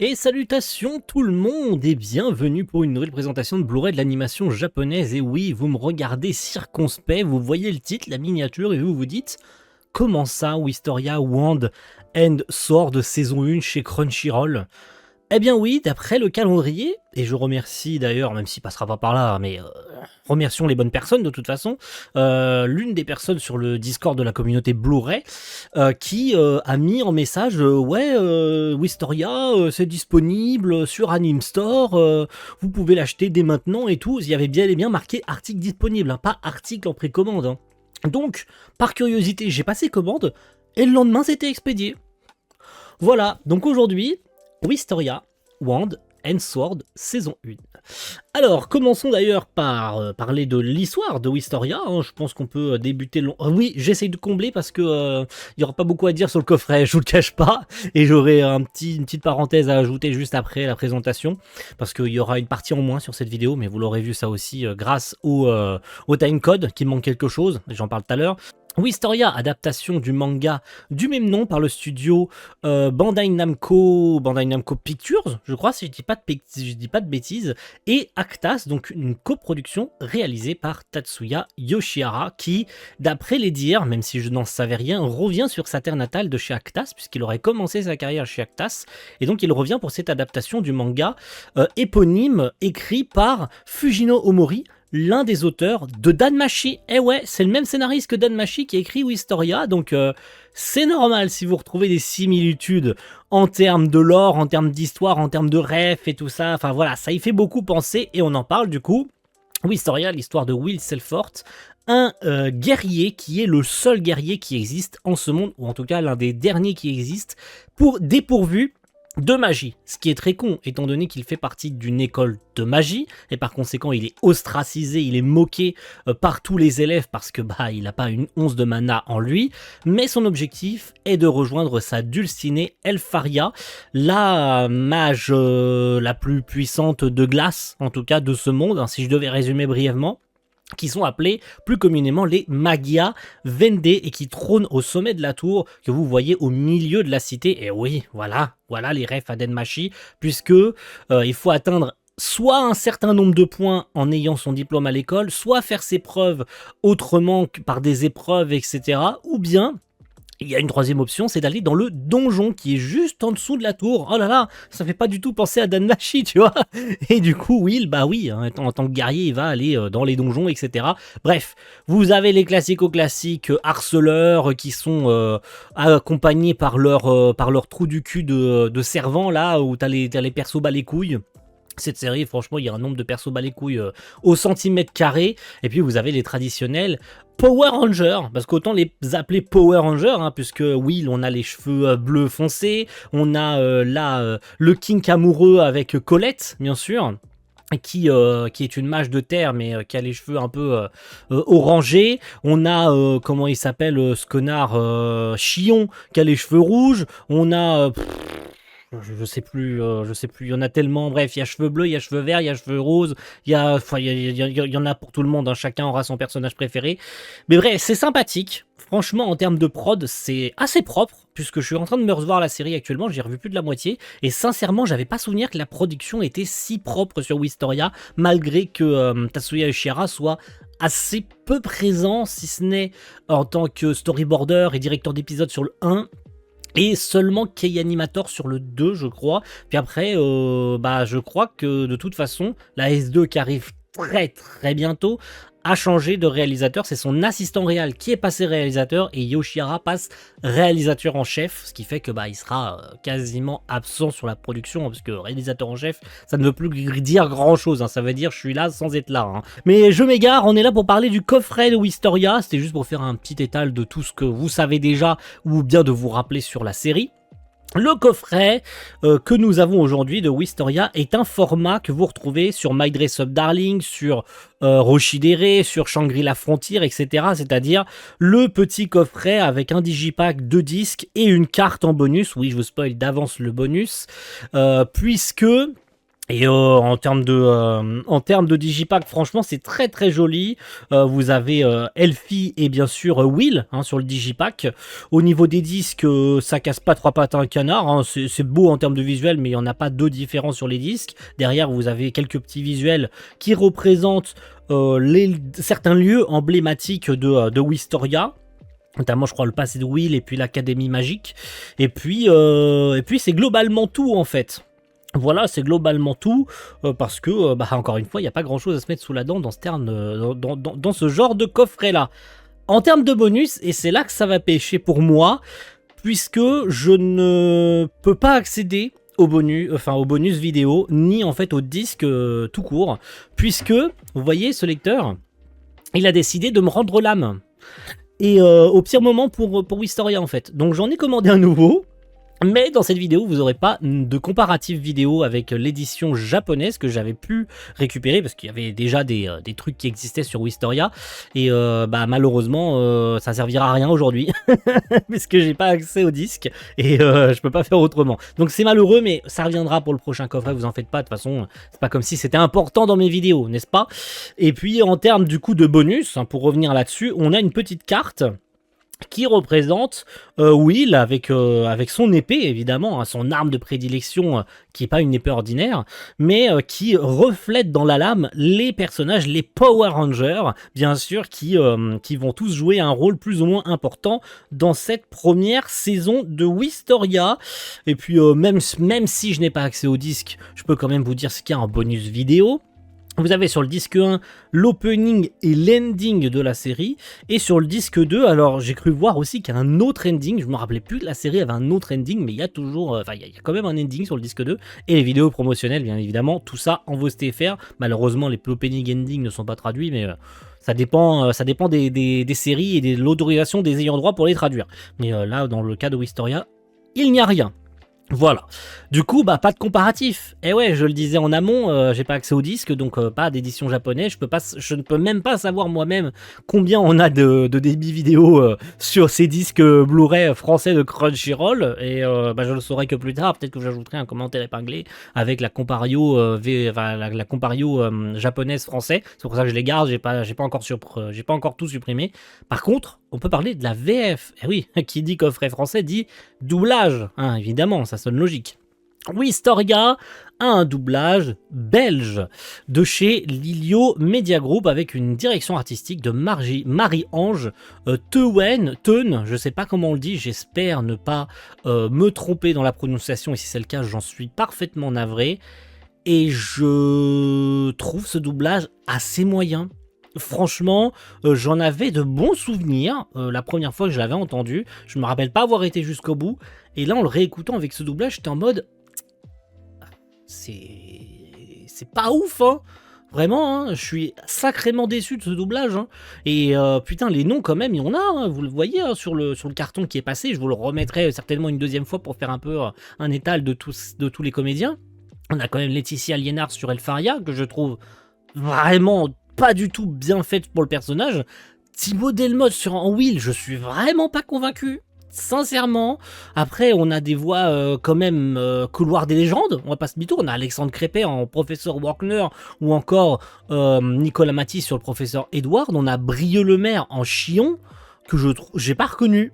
Et salutations tout le monde et bienvenue pour une nouvelle présentation de Blu-ray de l'animation japonaise. Et oui, vous me regardez circonspect, vous voyez le titre, la miniature et vous vous dites comment ça, Wistoria Wand and Sword saison 1 chez Crunchyroll? Eh bien oui, d'après le calendrier, et je remercie d'ailleurs, même s'il passera pas par là, mais remercions les bonnes personnes de toute façon, l'une des personnes sur le Discord de la communauté Blu-ray qui a mis en message Wistoria, c'est disponible sur Anime Store, vous pouvez l'acheter dès maintenant et tout. Il y avait bien et bien marqué article disponible, hein, pas article en précommande. Hein. Donc, par curiosité, j'ai passé commande et le lendemain c'était expédié. Voilà, donc aujourd'hui, Wistoria, Wand and Sword, saison 1. Alors, commençons d'ailleurs par parler de l'histoire de Wistoria. Hein. Je pense qu'on peut débuter... oui, j'essaye de combler parce que il n'y aura pas beaucoup à dire sur le coffret, je vous le cache pas. Et j'aurai une petite parenthèse à ajouter juste après la présentation. Parce qu'il y aura une partie en moins sur cette vidéo, mais vous l'aurez vu ça aussi grâce au timecode qui manque quelque chose. J'en parle tout à l'heure. Wistoria, adaptation du manga du même nom par le studio Bandai Namco Pictures, je crois, si je dis pas de bêtises, et Actas, donc une coproduction réalisée par Tatsuya Yoshihara, qui, d'après les dires, même si je n'en savais rien, revient sur sa terre natale de chez Actas, puisqu'il aurait commencé sa carrière chez Actas, et donc il revient pour cette adaptation du manga éponyme écrit par Fujino Omori, l'un des auteurs de Danmachi. Eh ouais, c'est le même scénariste que Danmachi qui a écrit Wistoria, donc c'est normal si vous retrouvez des similitudes en termes de lore, en termes d'histoire, en termes de ref et tout ça. Enfin voilà, ça y fait beaucoup penser et on en parle du coup. Wistoria, l'histoire de Will Selfort, un guerrier qui est le seul guerrier qui existe en ce monde, ou en tout cas l'un des derniers qui existe, dépourvu de magie, ce qui est très con étant donné qu'il fait partie d'une école de magie et par conséquent il est ostracisé, il est moqué par tous les élèves parce que il n'a pas une once de mana en lui, mais son objectif est de rejoindre sa dulcinée Elfaria, la mage la plus puissante de glace en tout cas de ce monde, hein, si je devais résumer brièvement, qui sont appelés plus communément les Magia Vendée et qui trônent au sommet de la tour que vous voyez au milieu de la cité. Et oui, voilà les refs à Denmachi, puisque il faut atteindre soit un certain nombre de points en ayant son diplôme à l'école, soit faire ses preuves autrement que par des épreuves, etc. Ou bien... il y a une troisième option, c'est d'aller dans le donjon qui est juste en dessous de la tour. Oh là là, ça fait pas du tout penser à Danmachi, tu vois. Et du coup, Will, oui, hein, en tant que guerrier, il va aller dans les donjons, etc. Bref, vous avez les classico-classiques harceleurs qui sont accompagnés par leur trou du cul de servant, là, où t'as les persos bas les couilles. Cette série, franchement, il y a un nombre de persos bas les couilles au centimètre carré. Et puis, vous avez les traditionnels Power Rangers, parce qu'autant les appeler Power Rangers, hein, puisque Will, on a les cheveux bleus foncés, on a le kink amoureux avec Colette, bien sûr, qui est une mage de terre, mais qui a les cheveux un peu orangés. On a, comment il s'appelle, ce connard, Chion, qui a les cheveux rouges. On a... je sais plus, il y en a tellement, bref, il y a cheveux bleus, il y a cheveux verts, il y a cheveux roses, il y en a pour tout le monde, hein, chacun aura son personnage préféré. Mais bref, c'est sympathique, franchement en termes de prod, c'est assez propre, puisque je suis en train de me revoir la série actuellement, j'ai revu plus de la moitié, et sincèrement, j'avais pas souvenir que la production était si propre sur Wistoria, malgré que Tatsuya Yoshihara soit assez peu présent, si ce n'est en tant que storyboarder et directeur d'épisode sur le 1, et seulement Kei Animator sur le 2, je crois. Puis après, je crois que de toute façon, la S2 qui arrive très très bientôt a changé de réalisateur. C'est son assistant réal qui est passé réalisateur et Yoshihara passe réalisateur en chef, ce qui fait que il sera quasiment absent sur la production, parce que réalisateur en chef, ça ne veut plus dire grand chose, hein. Ça veut dire je suis là sans être là, hein. Mais je m'égare, on est là pour parler du coffret de Wistoria. C'était juste pour faire un petit étal de tout ce que vous savez déjà ou bien de vous rappeler sur la série. Le coffret que nous avons aujourd'hui de Wistoria est un format que vous retrouvez sur My Dress Up Darling, sur Roshidere, sur Shangri-La Frontier, etc. C'est-à-dire le petit coffret avec un digipack, 2 disques et une carte en bonus. Oui, je vous spoil d'avance le bonus, puisque Et en termes de digipack, franchement, c'est très très joli. Vous avez Elfie et bien sûr Will hein, sur le digipack. Au niveau des disques, ça casse pas trois pattes à un canard. Hein. C'est beau en termes de visuel, mais il n'y en a pas deux différents sur les disques. Derrière, vous avez quelques petits visuels qui représentent certains lieux emblématiques de Wistoria. Notamment, je crois, le passé de Will et puis l'Académie Magique. Et puis c'est globalement tout en fait. Voilà, c'est globalement tout, parce que, encore une fois, il n'y a pas grand-chose à se mettre sous la dent dans dans ce genre de coffret-là. En termes de bonus, et c'est là que ça va pêcher pour moi, puisque je ne peux pas accéder au bonus vidéo, ni en fait au disque tout court, puisque, vous voyez, ce lecteur, il a décidé de me rendre l'âme. Et au pire moment pour Wistoria en fait. Donc j'en ai commandé un nouveau. Mais dans cette vidéo, vous n'aurez pas de comparatif vidéo avec l'édition japonaise que j'avais pu récupérer parce qu'il y avait déjà des trucs qui existaient sur Wistoria. Et malheureusement, ça servira à rien aujourd'hui puisque j'ai pas accès au disque et je peux pas faire autrement. Donc c'est malheureux, mais ça reviendra pour le prochain coffret, vous en faites pas. De toute façon, c'est pas comme si c'était important dans mes vidéos, n'est-ce pas? Et puis en termes du coup de bonus, hein, pour revenir là-dessus, on a une petite carte qui représente Will avec son épée, évidemment, hein, son arme de prédilection, qui n'est pas une épée ordinaire, mais qui reflète dans la lame les personnages, les Power Rangers, bien sûr, qui vont tous jouer un rôle plus ou moins important dans cette première saison de Wistoria. Et puis, même si je n'ai pas accès au disque, je peux quand même vous dire ce qu'il y a en bonus vidéo. Vous avez sur le disque 1 l'opening et l'ending de la série, et sur le disque 2, alors j'ai cru voir aussi qu'il y a un autre ending, je me rappelais plus que la série avait un autre ending, mais il y a toujours, il y a quand même un ending sur le disque 2, et les vidéos promotionnelles bien évidemment, tout ça en VOSTFR, malheureusement les opening ending ne sont pas traduits, mais ça dépend des séries et de l'autorisation des ayants droit pour les traduire. Mais là, dans le cas de Wistoria, il n'y a rien. Voilà. Du coup, pas de comparatif. Et ouais, je le disais en amont, j'ai pas accès au disque, donc pas d'édition japonaise. Je ne peux même pas savoir moi-même combien on a de débit vidéo sur ces disques Blu-ray français de Crunchyroll. Et je le saurai que plus tard. Peut-être que j'ajouterai un commentaire épinglé avec la compario, la compario japonaise français. C'est pour ça que je les garde. J'ai pas encore tout supprimé. Par contre, on peut parler de la VF. Eh oui, qui dit coffret français dit doublage, hein, évidemment, ça sonne logique. Wistoria a un doublage belge de chez Lilio Media Group avec une direction artistique de Marie-Ange Teun, je sais pas comment on le dit, j'espère ne pas me tromper dans la prononciation et si c'est le cas, j'en suis parfaitement navré. Et je trouve ce doublage assez moyen. Franchement, j'en avais de bons souvenirs la première fois que je l'avais entendu. Je me rappelle pas avoir été jusqu'au bout. Et là, en le réécoutant avec ce doublage, j'étais en mode... C'est pas ouf, hein. Vraiment, hein, je suis sacrément déçu de ce doublage. Hein. Et putain, les noms quand même, il y en a. Hein, vous le voyez hein, sur le carton qui est passé. Je vous le remettrai certainement une deuxième fois pour faire un peu un étal de tous les comédiens. On a quand même Laetitia Liénard sur Elfaria, que je trouve vraiment pas du tout bien faite pour le personnage. Thibaut Delmotte sur en Will, je suis vraiment pas convaincu. Sincèrement. Après, on a des voix quand même couloir des légendes. On va pas se mytho. On a Alexandre Crépet en professeur Wagner ou encore Nicolas Matisse sur le professeur Edward. On a Brieux-le-Maire en Chion que j'ai pas reconnu.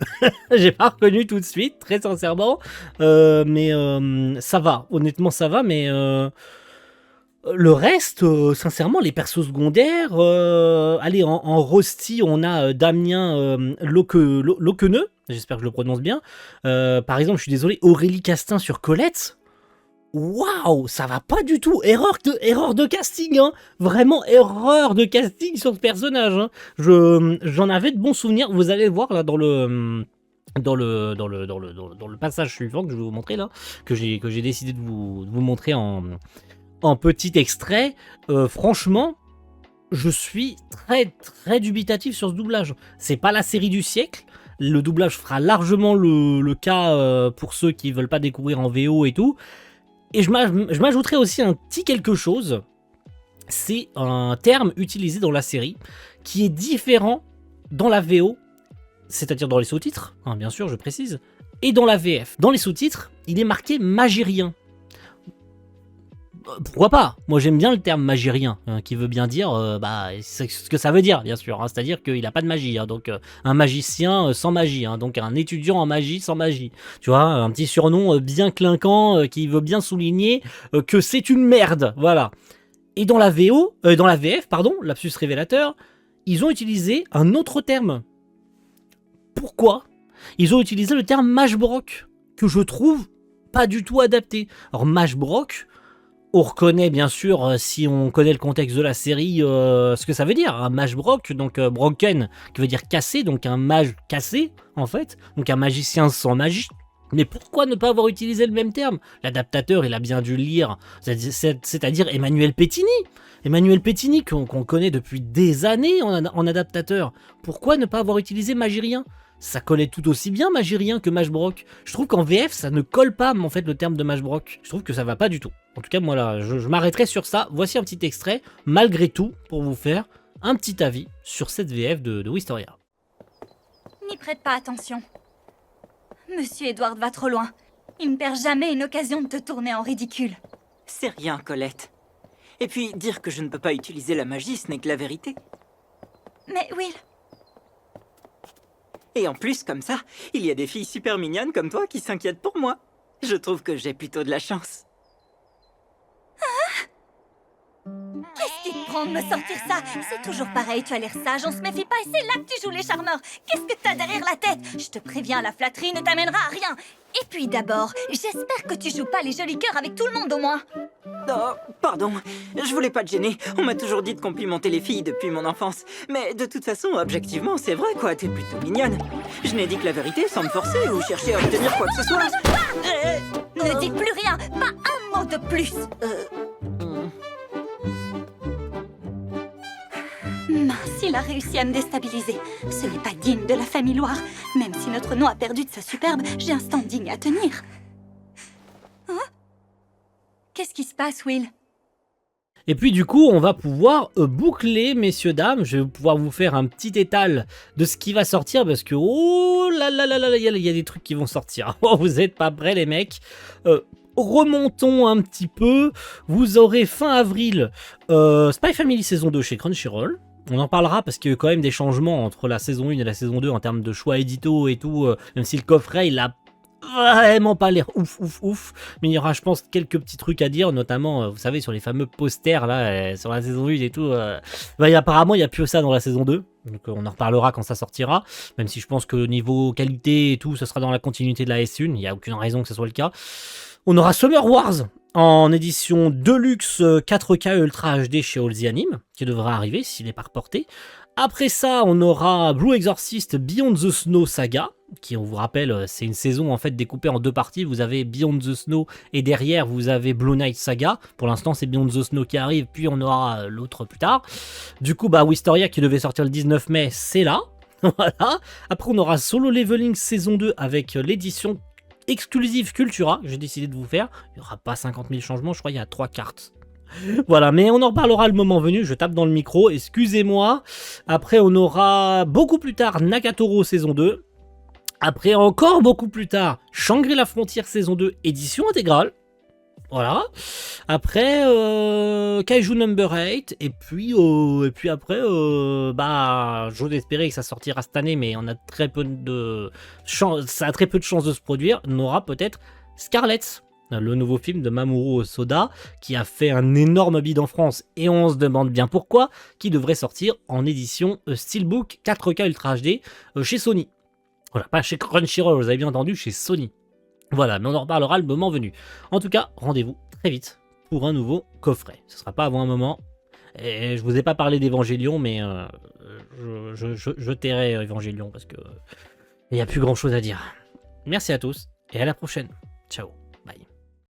J'ai pas reconnu tout de suite, très sincèrement. Mais ça va. Honnêtement, ça va. Mais le reste, sincèrement, les persos secondaires, allez, en Rosti, on a Damien Loqueneux, j'espère que je le prononce bien. Par exemple, je suis désolé, Aurélie Castin sur Colette. Waouh, ça va pas du tout. Erreur de casting, hein. Vraiment erreur de casting sur ce personnage. Hein. J'en avais de bons souvenirs. Vous allez voir là dans le passage suivant que je vais vous montrer là, que j'ai décidé de vous montrer en petit extrait. Franchement, je suis très très dubitatif sur ce doublage. C'est pas la série du siècle. Le doublage fera largement le cas pour ceux qui veulent pas découvrir en VO et tout. Et je m'ajouterai aussi un petit quelque chose. C'est un terme utilisé dans la série qui est différent dans la VO, c'est-à-dire dans les sous-titres, hein, bien sûr, je précise, et dans la VF. Dans les sous-titres, il est marqué magérien. Pourquoi pas? Moi j'aime bien le terme magérien, qui veut bien dire, c'est ce que ça veut dire bien sûr, hein, c'est-à-dire qu'il a pas de magie, hein, donc un magicien sans magie, hein, donc un étudiant en magie sans magie. Tu vois, un petit surnom bien clinquant qui veut bien souligner que c'est une merde, voilà. Et dans la dans la VF, pardon, lapsus révélateur, ils ont utilisé un autre terme. Pourquoi? Ils ont utilisé le terme mage-broc, que je trouve pas du tout adapté. Alors mage-broc, on reconnaît bien sûr, si on connaît le contexte de la série, ce que ça veut dire. Un mage broc, donc broken, qui veut dire cassé, donc un mage cassé, en fait. Donc un magicien sans magie. Mais pourquoi ne pas avoir utilisé le même terme? L'adaptateur, il a bien dû lire, c'est-à-dire Emmanuel Pétini. Emmanuel Pétini, qu'on connaît depuis des années en adaptateur. Pourquoi ne pas avoir utilisé magirien? Ça collait tout aussi bien magirien que Mashbrock. Je trouve qu'en VF, ça ne colle pas, en fait, le terme de Mashbrock. Je trouve que ça va pas du tout. En tout cas, moi, là, je m'arrêterai sur ça. Voici un petit extrait, malgré tout, pour vous faire un petit avis sur cette VF de Wistoria. N'y prête pas attention. Monsieur Edward va trop loin. Il ne perd jamais une occasion de te tourner en ridicule. C'est rien, Colette. Et puis, dire que je ne peux pas utiliser la magie, ce n'est que la vérité. Mais Will... Et en plus, comme ça, il y a des filles super mignonnes comme toi qui s'inquiètent pour moi. Je trouve que j'ai plutôt de la chance. Qu'est-ce qui te prend de me sortir ça? C'est toujours pareil, tu as l'air sage, on se méfie pas et c'est là que tu joues les charmeurs. Qu'est-ce que t'as derrière la tête? Je te préviens, la flatterie ne t'amènera à rien. Et puis d'abord, j'espère que tu joues pas les jolis cœurs avec tout le monde au moins. Oh, pardon, je voulais pas te gêner. On m'a toujours dit de complimenter les filles depuis mon enfance. Mais de toute façon, objectivement, c'est vrai quoi, t'es plutôt mignonne. Je n'ai dit que la vérité sans me forcer ou chercher à obtenir quoi que ce soit. Ne dis plus rien, pas un mot de plus. Mince, il a réussi à me déstabiliser. Ce n'est pas digne de la famille Loire. Même si notre nom a perdu de sa superbe, j'ai un standing à tenir. Hein? Qu'est-ce qui se passe, Will? Et puis du coup, on va pouvoir boucler, messieurs, dames. Je vais pouvoir vous faire un petit étal de ce qui va sortir parce que, oh là là là là, il y a des trucs qui vont sortir. Oh, vous êtes pas prêts, les mecs. Remontons un petit peu. Vous aurez fin avril Spy Family saison 2 chez Crunchyroll. On en parlera parce qu'il y a eu quand même des changements entre la saison 1 et la saison 2 en termes de choix édito et tout, même si le coffret il a vraiment pas l'air ouf, mais il y aura je pense quelques petits trucs à dire, notamment vous savez sur les fameux posters là, sur la saison 1 et tout, apparemment il n'y a plus ça dans la saison 2, donc on en reparlera quand ça sortira, même si je pense que niveau qualité et tout, ça sera dans la continuité de la S1, il n'y a aucune raison que ce soit le cas. On aura Summer Wars en édition Deluxe 4K Ultra HD chez All the Anime, qui devra arriver s'il n'est pas reporté. Après ça, on aura Blue Exorcist Beyond the Snow Saga, qui on vous rappelle, c'est une saison en fait découpée en deux parties. Vous avez Beyond the Snow et derrière vous avez Blue Knight Saga. Pour l'instant, c'est Beyond the Snow qui arrive, puis on aura l'autre plus tard. Du coup, Wistoria qui devait sortir le 19 mai, c'est là. Voilà. Après, on aura Solo Leveling saison 2 avec l'édition exclusive Cultura, j'ai décidé de vous faire. Il n'y aura pas 50 000 changements, je crois qu'il y a 3 cartes. Voilà, mais on en reparlera le moment venu, je tape dans le micro, excusez-moi. Après, on aura beaucoup plus tard Nagatoro saison 2. Après, encore beaucoup plus tard, Shangri-La Frontière saison 2, édition intégrale. Voilà. Après, Kaiju Number 8. Et puis après, j'ose espérer que ça sortira cette année, mais on a très peu de chance, ça a très peu de chances de se produire. On aura peut-être Scarlet, le nouveau film de Mamoru Hosoda, qui a fait un énorme bid en France, et on se demande bien pourquoi, qui devrait sortir en édition Steelbook 4K Ultra HD chez Sony. Voilà, pas chez Crunchyroll, vous avez bien entendu, chez Sony. Voilà, mais on en reparlera le moment venu. En tout cas, rendez-vous très vite pour un nouveau coffret. Ce ne sera pas avant un moment. Et je vous ai pas parlé d'Evangelion, mais je tairai Evangelion parce que il n'y a plus grand chose à dire. Merci à tous et à la prochaine. Ciao.